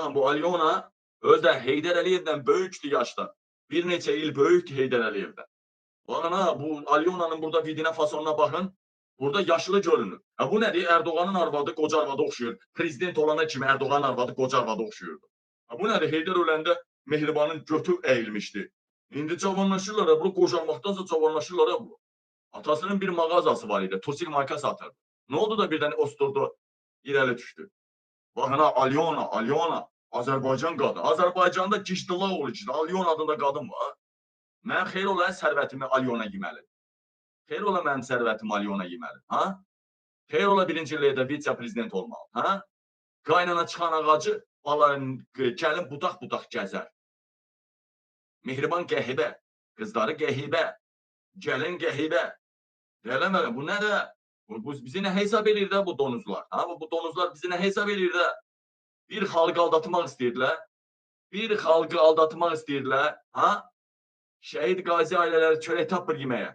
Baxın, bu Alyona özü də Heydər Əliyevdən böyükdür yaşda. Bir neçə il böyükdür Heydər Əliyevdən. Baxın ha, bu Alyona'nın burada vidinə fasonuna baxın. Burada yaşlı görünür. Bu nədir? Erdoğan'ın arvadı qoca arvada oxşuyur. Prezident olana kimi Erdoğan'ın arvadı qoca arvada oxşuyurdu. Bu nədir? Heydər öləndə Mehribanın götü əyilmişdi. İndi cavanlaşırlar, bunu qocalmaqdansa cavanlaşırlar bu. Atasının bir mağazası var idi. Tosil marka satırdı. Ne oldu da birden osturdu, irəli düşdü. Baxın ha, Alyona, Alyona. Azərbaycan qadını. Azərbaycanda Gicdillah olur ki, Alyona adında qadın var. Mən xeyr ola sərvətimi Alyona yeməli. Xeyr ola mənim sərvətimi Alyona yeməli. Ha? Xeyr ola birinci ildə vitse-prezident olmalı. Ha? Qaynana çıxan ağacı gəlin budaq-budaq gəzər. Mehriban qəhibə, qızları qəhibə, gəlin qəhibə. Eləmə, bu nədir? Bu bizi nə hesab edir də bu donuzlar? Ha? Bu donuzlar bizi nə hesab edir də? Bir xalqı aldatmaq istəyirdilər. Bir xalqı aldatmaq istəyirdilər. Ha? Şəhid qazi ailələri çörək tapır yeməyə.